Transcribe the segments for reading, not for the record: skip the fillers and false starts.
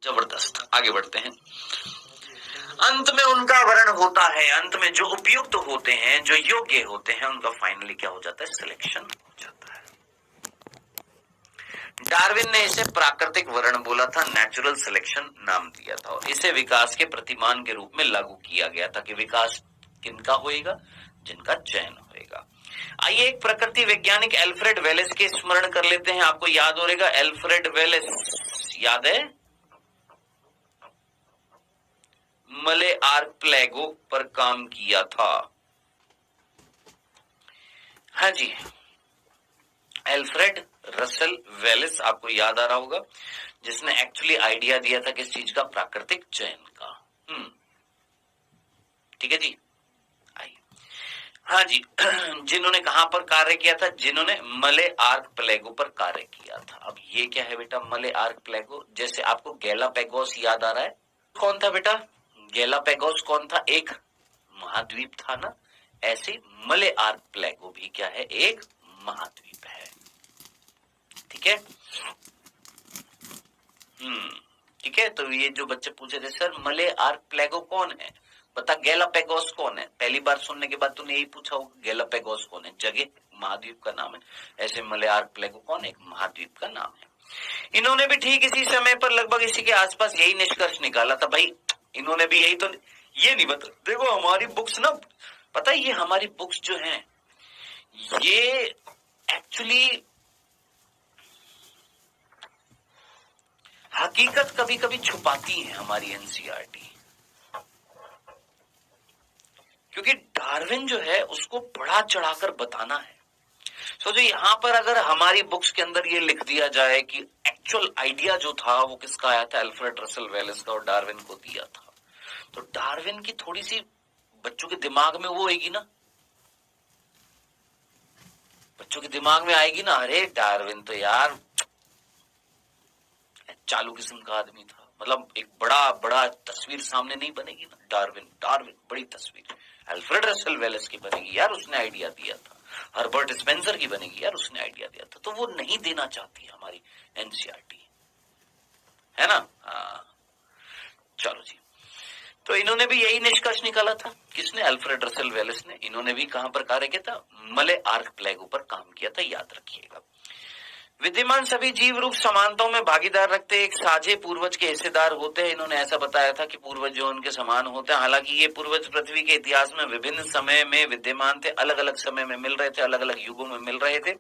जबरदस्त, आगे बढ़ते हैं। अंत में उनका वर्ण होता है, अंत में जो उपयुक्त होते हैं, जो योग्य होते हैं, उनका फाइनली क्या हो जाता है? सिलेक्शन हो जाता है। डार्विन ने इसे प्राकृतिक वर्ण बोला था, नेचुरल सिलेक्शन नाम दिया था, और इसे विकास के प्रतिमान के रूप में लागू किया गया था कि विकास किनका होएगा? जिनका चयन होएगा। आइए एक प्रकृति वैज्ञानिक एल्फ्रेड वेलेस के स्मरण कर लेते हैं। आपको याद होगा एल्फ्रेड वेलेस, याद है? मले आर्कप्लेगो पर काम किया था। हाँ जी, एल्फ्रेड रसल वेलेस, आपको याद आ रहा होगा, जिसने एक्चुअली आइडिया दिया था किस चीज का? प्राकृतिक चयन का। ठीक है जी। आइए, हाँ जी जिन्होंने कहां पर कार्य किया था? जिन्होंने मले आर्कप्लेगो पर कार्य किया था। अब ये क्या है बेटा मले आर्कप्लेगो? जैसे आपको गैलापेगोस याद आ रहा है, कौन था बेटा? गैलापेगोस कौन था? एक महाद्वीप था ना। ऐसे मले आर्कप्लेगो भी क्या है? एक महाद्वीप है। ठीक है। ठीक है। तो ये जो बच्चे पूछे थे सर मले आर्कप्लेगो कौन है, बता गैलापेगोस कौन है, पहली बार सुनने के बाद तूने यही पूछा होगा गैलापेगोस कौन है? जगह, महाद्वीप का नाम है। ऐसे मले आर्कप्लेगो कौन है? एक महाद्वीप का नाम है। इन्होंने भी ठीक इसी समय पर लगभग इसी के आसपास यही निष्कर्ष निकाला था। भाई इन्होंने भी यही तो, ये नहीं बता, देखो हमारी बुक्स ना, पता है ये हमारी बुक्स जो हैं ये एक्चुअली हकीकत कभी कभी छुपाती है हमारी एनसीईआरटी, क्योंकि डार्विन जो है उसको बढ़ा चढ़ाकर बताना है। सोचो यहां पर अगर हमारी बुक्स के अंदर ये लिख दिया जाए कि एक्चुअल आइडिया जो था वो किसका आया था? एल्फ्रेड रसल वेलेस का, और डार्विन को दिया था, तो डार्विन की थोड़ी सी बच्चों के दिमाग में वो आएगी ना, बच्चों के दिमाग में आएगी ना, अरे डार्विन तो यार चालू किस्म का आदमी था, मतलब एक बड़ा बड़ा तस्वीर सामने नहीं बनेगी ना। डार्विन डार्विन बड़ी तस्वीर, अल्फ्रेड रसल वेलेस की बनेगी यार, उसने आइडिया दिया था। हर्बर्ट स्पेंसर की बनेगी यार, उसने आइडिया दिया था। तो वो नहीं देना चाहती हमारी एनसीईआरटी, है ना। चलो जी, तो इन्होंने भी यही निष्कर्ष निकाला था। किसने? अल्फ्रेड रसल वेलेस ने। इन्होंने भी कहां पर कार्य किया था? मले आर्कप्लेगो पर काम किया था, याद रखिएगा। विद्यमान सभी जीव रूप समानताओं में भागीदार रखते हैं, एक साझे पूर्वज के हिस्सेदार होते हैं। इन्होंने ऐसा बताया था कि पूर्वज जो उनके समान होते हैं। हालांकि ये पूर्वज पृथ्वी के इतिहास में विभिन्न समय में विद्यमान थे, अलग अलग समय में मिल रहे थे, अलग अलग युगों में मिल रहे थे।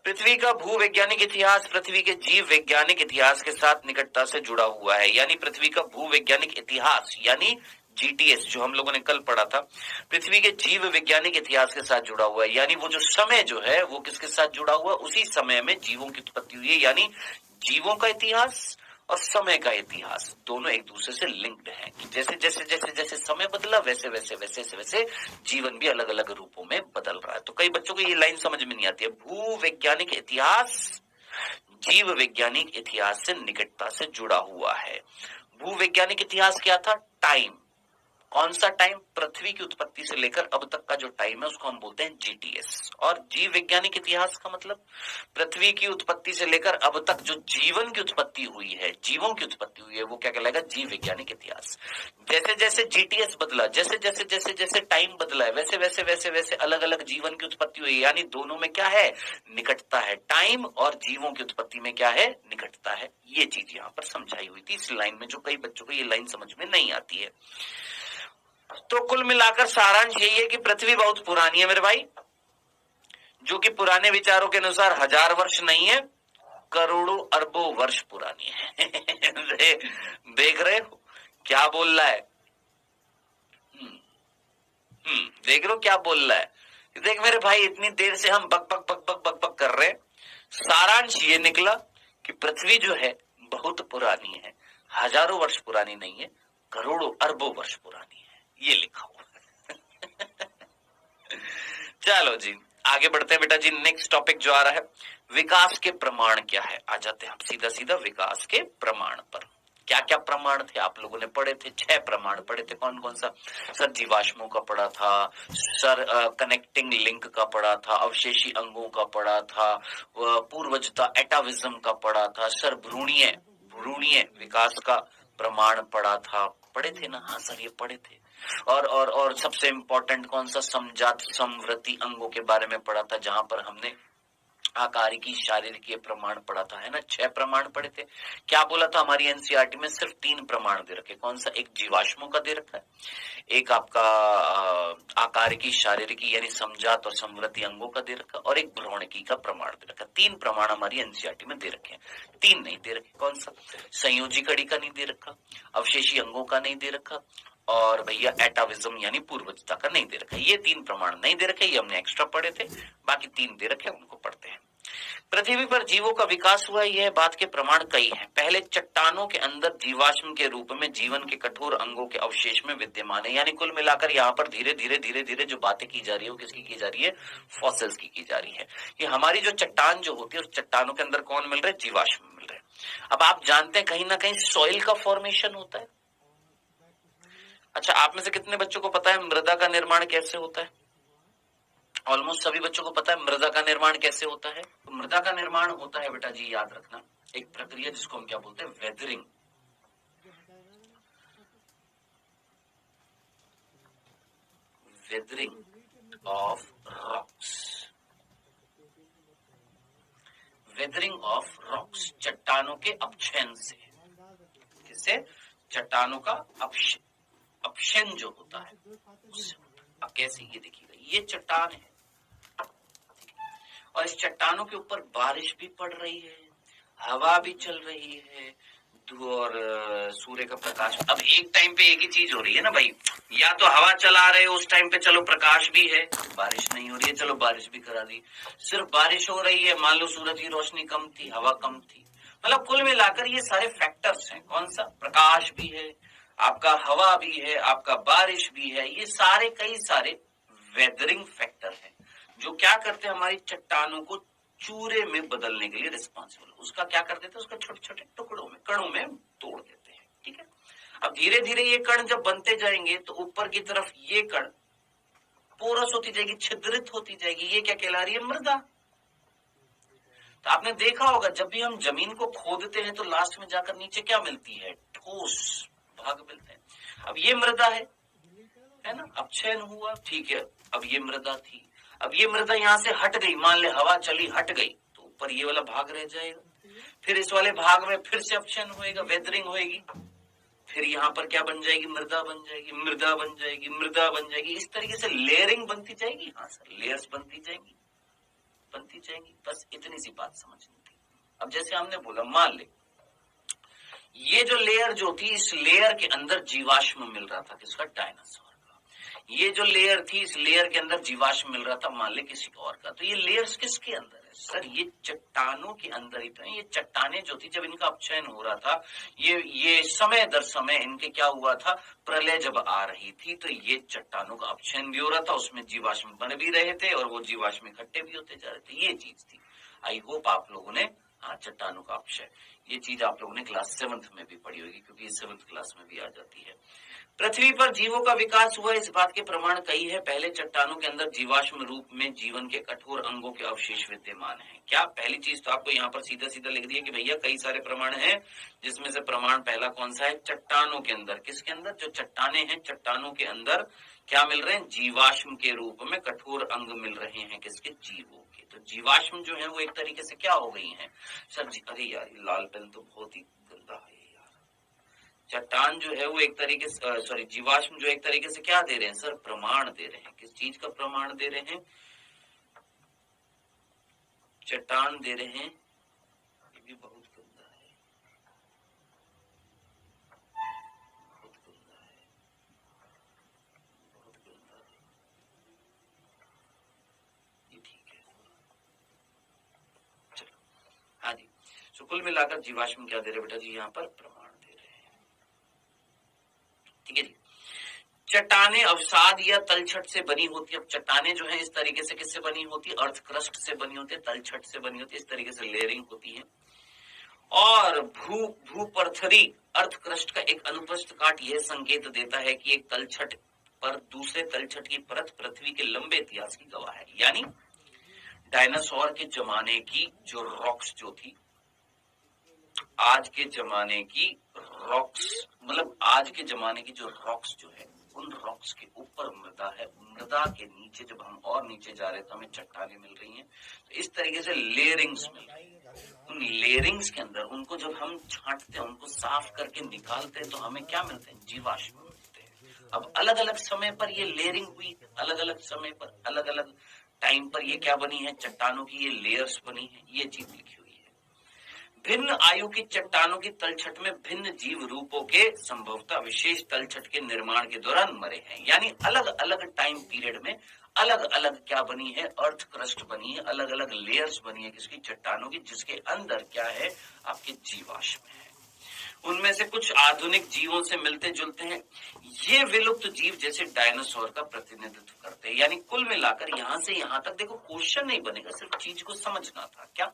पृथ्वी का भूवैज्ञानिक इतिहास पृथ्वी के जीव वैज्ञानिक इतिहास के साथ निकटता से जुड़ा हुआ है। यानी पृथ्वी का भूवैज्ञानिक इतिहास यानी जीटीएस जो हम लोगों ने कल पढ़ा था, पृथ्वी के जीव वैज्ञानिक इतिहास के साथ जुड़ा हुआ है। यानी वो जो समय जो है वो किसके साथ जुड़ा हुआ है? उसी समय में जीवों की उत्पत्ति हुई है। यानी जीवों का इतिहास और समय का इतिहास दोनों एक दूसरे से लिंक्ड हैं। कि जैसे जैसे जैसे जैसे समय बदला वैसे वैसे वैसे वैसे जीवन भी अलग अलग रूपों में बदल रहा है। तो कई बच्चों को ये लाइन समझ में नहीं आती है, भूवैज्ञानिक इतिहास जीव वैज्ञानिक इतिहास से निकटता से जुड़ा हुआ है। भूवैज्ञानिक इतिहास क्या था? टाइम। कौन सा टाइम? पृथ्वी की उत्पत्ति से लेकर अब तक का जो टाइम है उसको हम बोलते हैं जीटीएस। और जीव वैज्ञानिक इतिहास का मतलब पृथ्वी की उत्पत्ति से लेकर अब तक जो जीवन की उत्पत्ति हुई है, जीवों की उत्पत्ति हुई है, वो क्या कहलाएगा? जीव वैज्ञानिक इतिहास। जैसे जैसे जीटीएस बदला, जैसे जैसे जैसे जैसे टाइम बदला है, वैसे वैसे वैसे वैसे अलग अलग जीवन की उत्पत्ति हुई है। यानी दोनों में क्या है? निकटता है। टाइम और जीवों की उत्पत्ति में क्या है? निकटता है। ये चीज यहाँ पर समझाई हुई थी इस लाइन में, जो कई बच्चों को ये लाइन समझ में नहीं आती है। तो कुल मिलाकर सारांश यही है कि पृथ्वी बहुत पुरानी है मेरे भाई, जो कि पुराने विचारों के अनुसार 1000 वर्ष नहीं है, करोड़ों अरबों वर्ष पुरानी है। देख रहे हो क्या बोल रहा है? देख रहे हो क्या बोल रहा है? देख मेरे भाई, इतनी देर से हम बक बक बक बक बक बक कर रहे हैं, सारांश ये निकला कि पृथ्वी जो है बहुत पुरानी है, हजारों वर्ष पुरानी नहीं है, करोड़ों अरबों वर्ष पुरानी है, ये लिखा हुआ। चलो जी आगे बढ़ते हैं बेटा जी। नेक्स्ट टॉपिक जो आ रहा है, विकास के प्रमाण क्या है। आ जाते हैं हम सीधा सीधा विकास के प्रमाण पर। क्या क्या प्रमाण थे आप लोगों ने पढ़े थे? 6 प्रमाण पढ़े थे। कौन कौन सा? सर जीवाश्मों का पढ़ा था, सर कनेक्टिंग लिंक का पढ़ा था, अवशेषी अंगों का पढ़ा था, पूर्वजता एटाविज्म का पढ़ा था, सर भ्रूणीय भ्रूणीय विकास का प्रमाण पढ़ा था, पढ़े थे ना? हाँ सर, ये पढ़े थे। और सबसे इंपॉर्टेंट कौन सा? समजात समवृत्ति अंगों के बारे में पढ़ा था, जहां पर हमने आकारिकी शारीरिक प्रमाण पढ़ा था, है ना? 6 प्रमाण पढ़े थे। क्या बोला था हमारी एनसीईआरटी में? सिर्फ 3 प्रमाण दे रखे। कौन सा? एक जीवाश्मों का दे रखा है, एक आपका आकारिकी शारीरिकी यानी समजात और समवृत्ति अंगों का दे रखा, और एक भ्रूणिकी का प्रमाण दे रखा। 3 प्रमाण हमारी एनसीईआरटी में दे रखे हैं। 3 नहीं दे रखे। कौन सा? संयोजी कड़ी का नहीं दे रखा, अवशेषी अंगों का नहीं दे रखा, और भैया एटाविज्म यानी पूर्वजता का नहीं दे रखा। ये 3 प्रमाण नहीं दे रखे, ये हमने एक्स्ट्रा पढ़े थे। बाकी 3 दे रखे, उनको पढ़ते हैं। पृथ्वी पर जीवों का विकास हुआ, यह बात के प्रमाण कई हैं। पहले चट्टानों के अंदर जीवाश्म के रूप में जीवन के कठोर अंगों के अवशेष में विद्यमान है। यानी कुल मिलाकर यहाँ पर धीरे धीरे जो बातें की जा रही है वो किसकी की जा रही है? फॉसिल्स की जा रही है। कि हमारी जो चट्टान जो होती है उस चट्टानों के अंदर कौन मिल रहे हैं? जीवाश्म मिल रहे हैं। अब आप जानते हैं कहीं ना कहीं सॉइल का फॉर्मेशन होता है। अच्छा, आप में से कितने बच्चों को पता है मृदा का निर्माण कैसे होता है? ऑलमोस्ट सभी बच्चों को पता है मृदा का निर्माण कैसे होता है। तो मृदा का निर्माण होता है बेटा जी, याद रखना, एक प्रक्रिया जिसको हम क्या बोलते हैं? Weathering. Weathering of rocks. Weathering of rocks, चट्टानों के अपक्षयन से। किससे? चट्टानों का अपक्षयन जो होता है। अब कैसे? ये देखिएगा, ये चट्टान है और इस चट्टानों के ऊपर बारिश भी पड़ रही है, हवा भी चल रही है, और सूर्य का प्रकाश। अब एक टाइम पे एक ही चीज हो रही है ना भाई, या तो हवा चला रहे हो उस टाइम पे, चलो प्रकाश भी है, बारिश नहीं हो रही है, चलो बारिश भी करा दी। सिर्फ बारिश हो रही है, मान लो सूरज की रोशनी कम थी, हवा कम थी। मतलब कुल मिलाकर ये सारे फैक्टर्स हैं। कौन सा? प्रकाश भी है, आपका हवा भी है, आपका बारिश भी है। ये सारे कई सारे वेदरिंग फैक्टर है जो क्या करते हैं? हमारी चट्टानों को चूरे में बदलने के लिए रिस्पॉन्सिबल। उसका क्या कर देते हैं? उसका छोटे छोटे टुकड़ों में, कणों में तोड़ देते हैं। ठीक है। अब धीरे धीरे ये कण जब बनते जाएंगे तो ऊपर की तरफ ये कण पोरस होती जाएगी, छिद्रित होती जाएगी। ये क्या कहला रही है? मृदा। तो आपने देखा होगा जब भी हम जमीन को खोदते हैं तो लास्ट में जाकर नीचे क्या मिलती है? ठोस भाग मिलते हैं। अब ये मृदा है ना? अपक्षयन हुआ, ठीक है। अब ये मृदा थी, अब ये मृदा यहाँ से हट गई, मान ले हवा चली हट गई, तो ऊपर ये वाला भाग रह जाएगा। फिर इस वाले भाग में फिर से अपक्षयन होएगा, वेदरिंग होएगी, फिर यहाँ पर क्या बन जाएगी? मृदा बन जाएगी, मृदा बन जाएगी, मृदा बन जाएगी। इस तरीके से लेयरिंग बनती जाएगी। हाँ सर, लेयर्स बनती जाएंगी, बनती जाएंगी। बस इतनी सी बात समझनी थी। अब जैसे हमने बोला, मान ले ये जो लेयर जो थी, इस लेयर के अंदर जीवाश्म मिल रहा था, किसका? डायनासोर। ये जो लेयर थी, इस लेयर के अंदर जीवाश्म मिल रहा था, मान ले किसी और का। तो ये लेयर्स किसके अंदर है? सर ये चट्टानों के अंदर ही तो है। ये चट्टाने जो थी, जब इनका अपक्षयन हो रहा था, ये समय दर समय इनके क्या हुआ था? प्रलय जब आ रही थी तो ये चट्टानों का अपक्षयन भी हो रहा था, उसमें जीवाश्म बन भी रहे थे और वो जीवाश्म इकट्ठे भी होते जा रहे थे। ये चीज थी। आई होप आप लोगों ने, हाँ, चट्टानों का अपक्षय, ये चीज आप लोगों ने क्लास 7th में भी पढ़ी होगी, क्योंकि 7th क्लास में भी आ जाती है। पृथ्वी पर जीवों का विकास हुआ, इस बात के प्रमाण कई है। पहले चट्टानों के अंदर जीवाश्म रूप में जीवन के कठोर अंगों के अवशेष विद्यमान हैं। क्या? पहली चीज तो आपको यहाँ पर सीधा सीधा लिख दिया कि भैया कई सारे प्रमाण हैं, जिसमें से प्रमाण पहला कौन सा है? चट्टानों के अंदर। किसके अंदर? जो चट्टाने हैं, चट्टानों के अंदर क्या मिल रहे हैं? जीवाश्म के रूप में कठोर अंग मिल रहे हैं। किसके? जीवों के। तो जीवाश्म जो है वो एक तरीके से क्या हो गई है सर? अरे यार, लाल पेन तो बहुत ही गंदा है। चट्टान जो है वो एक तरीके से, सॉरी, जीवाश्म जो एक तरीके से क्या दे रहे हैं सर? प्रमाण दे रहे हैं। किस चीज का प्रमाण दे रहे हैं? चट्टान दे रहे हैं। ये भी बहुत गंदा है, बहुत गंदा है, बहुत गंदा है। ये ठीक है, चलो। हाँ जी, तो कुल मिलाकर जीवाश्म क्या दे रहे बेटा जी? यहाँ पर प्रमाण दे रहे हैं। ठीक है जी। चट्टाने अवसाद या तलछट से बनी होती है। अब चट्टाने जो है इस तरीके से किससे बनी होती है? अर्थ क्रस्ट से बनी होती है, तलछट से बनी होती है। इस तरीके से लेयरिंग होती है। और भूपृथ्वी अर्थ क्रस्ट का एक अनुप्रस्थ काट यह संकेत देता है कि एक तलछट पर दूसरे तलछट की परत पृथ्वी के लंबे इतिहास की गवाह है। यानी डायनासोर के जमाने की जो रॉक्स जो थी, आज के जमाने की रॉक्स, मतलब आज के जमाने की जो रॉक्स जो है, उन रॉक्स के ऊपर मृदा है, मृदा के नीचे जब हम और नीचे जा रहे हैं तो हमें चट्टानें मिल रही हैं। तो इस तरीके से लेयरिंग्स मिल रही हैं। उन लेयरिंग्स के अंदर उनको जब हम छांटते हैं, उनको साफ करके निकालते हैं, तो हमें क्या मिलते हैं? जीवाश्म मिलते हैं। अब अलग अलग समय पर ये लेयरिंग हुई, अलग अलग समय पर अलग अलग टाइम पर ये क्या बनी है? चट्टानों की ये लेयर्स बनी है, ये चीज लिखी हुई है। भिन्न आयु की चट्टानों की तलछट में भिन्न जीव रूपों के संभवतः विशेष तलछट के निर्माण के दौरान मरे हैं। यानी अलग अलग टाइम पीरियड में अलग अलग क्या बनी है? अर्थ क्रस्ट बनी है, अलग अलग लेयर्स बनी है किसकी? चट्टानों की, जिसके अंदर क्या है? आपके जीवाश्म है। उनमें से कुछ आधुनिक जीवों से मिलते जुलते हैं। ये विलुप्त जीव जैसे डायनासोर का प्रतिनिधित्व करते हैं। यानी कुल मिलाकर यहां से यहां तक देखो, क्वेश्चन नहीं बनेगा, सिर्फ चीज को समझना था क्या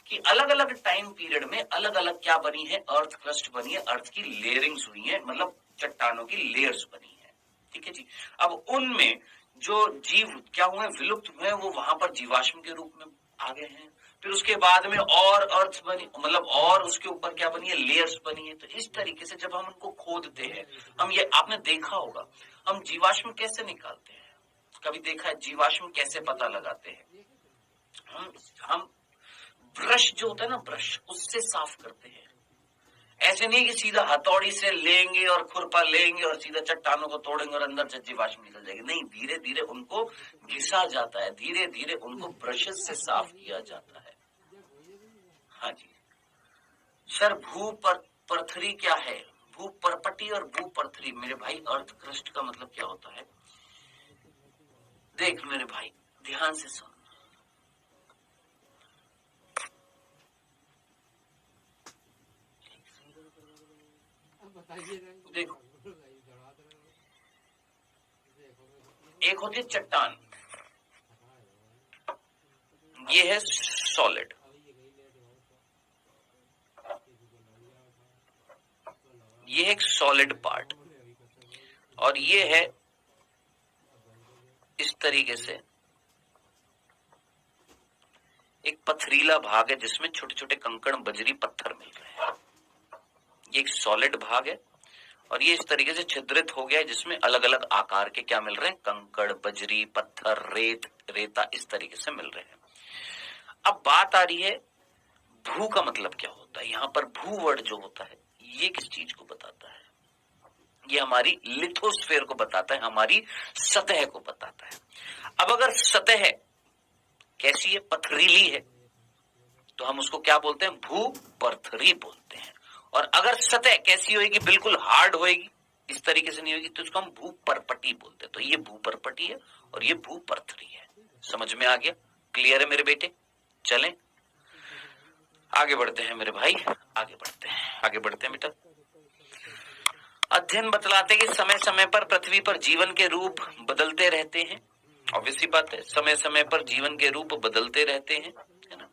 कि अलग अलग टाइम पीरियड में अलग अलग क्या बनी है? अर्थ क्रस्ट बनी है, अर्थ की लेयरिंग्स हुई है, मतलब चट्टानों की लेयर्स बनी है। ठीक है जी। अब उनमें जो जीव क्या हुए? विलुप्त हुए, वो वहां पर जीवाश्म के रूप में आ गए हैं। फिर उसके बाद में और अर्थ बनी, मतलब और उसके ऊपर क्या बनी है? लेयर्स बनी है। तो इस तरीके से जब हम उनको खोदते हैं, हम ये आपने देखा होगा, हम जीवाश्म कैसे निकालते हैं? कभी देखा है जीवाश्म कैसे पता लगाते हैं? हम ब्रश जो होता है ना, ब्रश, उससे साफ करते हैं। ऐसे नहीं कि सीधा हथौड़ी से लेंगे और खुरपा लेंगे और सीधा चट्टानों को तोड़ेंगे और अंदर से जीवाश्म निकल जाएगी। नहीं, धीरे धीरे उनको घिसा जाता है, धीरे धीरे उनको ब्रशेस से साफ किया जाता है। हाँ जी सर, पर्थरी क्या है? भू परपटी और भू पर्थरी मेरे भाई, अर्थ क्रस्ट का मतलब क्या होता है? देख मेरे भाई, ध्यान से सुन। देखो, एक होती है चट्टान, ये है सॉलिड, ये है एक सॉलिड पार्ट, और ये है इस तरीके से एक पथरीला भाग है जिसमें छोटे छोटे कंकड़ बजरी पत्थर मिल रहे हैं। ये एक सॉलिड भाग है और ये इस तरीके से छिद्रित हो गया है, जिसमें अलग अलग आकार के क्या मिल रहे हैं? कंकड़, बजरी, पत्थर, रेत, रेता, इस तरीके से मिल रहे हैं। अब बात आ रही है, भू का मतलब क्या होता है? यहाँ पर भू वर्ड जो होता है, ये किस चीज को बताता है? ये हमारी लिथोस्फेयर को बताता है, हमारी सतह को बताता है। अब अगर सतह कैसी है? पथरीली है, तो हम उसको क्या बोलते हैं? भू पर्थरी बोलते हैं। और अगर सतह कैसी होगी? बिल्कुल हार्ड होगी, इस तरीके से नहीं होगी, तो उसको हम भू परपटी बोलते हैं। तो ये भू परपटी है और ये भू पर्थरी है। समझ में आ गया? क्लियर है मेरे बेटे? चलें आगे बढ़ते हैं मेरे भाई, आगे बढ़ते हैं बेटा। अध्ययन बतलाते कि समय समय पर पृथ्वी पर जीवन के रूप बदलते रहते हैं। ऑब्वियसली बात है, समय समय पर जीवन के रूप बदलते रहते हैं, है ना।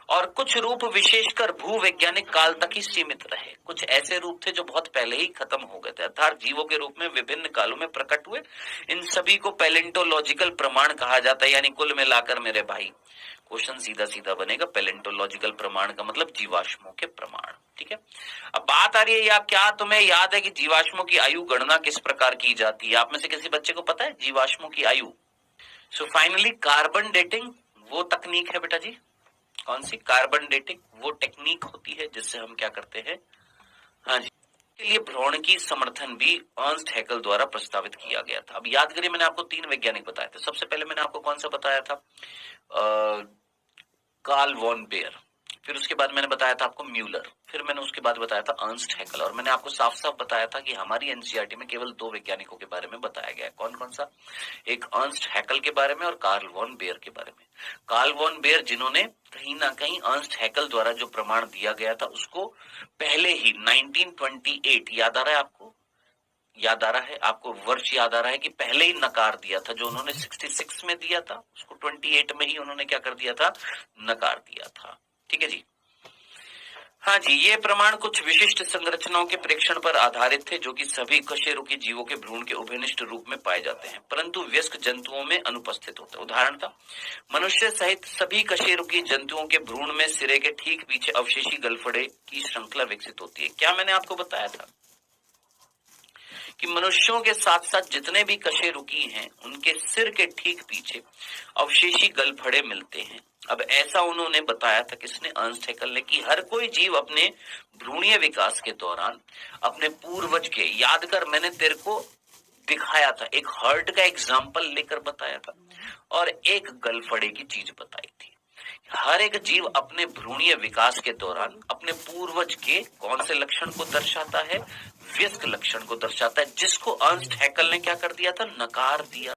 और कुछ रूप विशेषकर भूवैज्ञानिक काल तक ही सीमित रहे। कुछ ऐसे रूप थे जो बहुत पहले ही खत्म हो गए थे, अर्थात जीवों के रूप में विभिन्न कालों में प्रकट हुए। इन सभी को पैलेंटोलॉजिकल प्रमाण कहा जाता है। यानी कुल मिलाकर मेरे भाई, क्वेश्चन सीधा सीधा बनेगा, पैलेंटोलॉजिकल प्रमाण का मतलब जीवाश्मों के प्रमाण। ठीक है, अब बात आ रही है, या क्या तुम्हें याद है कि जीवाश्मों की आयु गणना किस प्रकार की जाती है? आप में से किसी बच्चे को पता है जीवाश्मों की आयु? सो फाइनली कार्बन डेटिंग वो तकनीक है बेटा जी। कौन सी? कार्बन डेटिंग वो टेक्निक होती है जिससे हम क्या करते हैं? हाँ जी, के लिए भ्रूण की समर्थन भी अर्नस्ट हैकेल द्वारा प्रस्तावित किया गया था। अब याद करिए, मैंने आपको 3 वैज्ञानिक बताए थे। सबसे पहले मैंने आपको कौन सा बताया था? Karl von Baer. फिर उसके बाद मैंने बताया था आपको म्यूलर। फिर मैंने उसके बाद बताया था अर्नस्ट हैकेल। और मैंने आपको साफ साफ बताया था कि हमारी एनसीईआरटी में केवल 2 वैज्ञानिकों के बारे में बताया गया है। कौन कौन सा? एक अर्नस्ट हैकेल के बारे में और कार्ल वॉन बेयर के बारे में। कार्ल वॉन बेयर जिन्होंने कहीं ना कहीं अर्नस्ट हैकेल द्वारा जो प्रमाण दिया गया था उसको पहले ही 1928, याद आ रहा है आपको? याद आ रहा है आपको? वर्ष याद आ रहा है कि पहले ही नकार दिया था। जो उन्होंने 66 में दिया था उसको 28 में ही उन्होंने क्या कर दिया था? नकार दिया था। ठीक है जी। हाँ जी, ये प्रमाण कुछ विशिष्ट संरचनाओं के प्रेक्षण पर आधारित थे जो कि सभी कशेरुकी जीवों के भ्रूण के उभयनिष्ठ रूप में पाए जाते हैं, परंतु वयस्क जंतुओं में अनुपस्थित होते हैं। उदाहरण था, मनुष्य सहित सभी कशेरुकी जंतुओं के भ्रूण में सिरे के ठीक पीछे अवशेषी गलफड़े की श्रृंखला विकसित होती है। क्या मैंने आपको बताया था कि मनुष्यों के साथ साथ जितने भी कशेरुकी हैं उनके सिर के ठीक पीछे अवशेषी गलफड़े मिलते हैं। अब ऐसा उन्होंने बताया था, किसने? अर्नस्ट हैकेल ने, कि हर कोई जीव अपने भ्रूणीय विकास के दौरान अपने पूर्वज के, याद कर मैंने तेरे को दिखाया था, एक हर्ट का एग्जाम्पल लेकर बताया था और एक गलफड़े की चीज बताई थी। हर एक जीव अपने भ्रूणीय विकास के दौरान अपने पूर्वज के कौन से लक्षण को दर्शाता है? वयस्क लक्षण को दर्शाता है, जिसको अर्नस्ट हैकेल ने क्या कर दिया था? नकार दिया।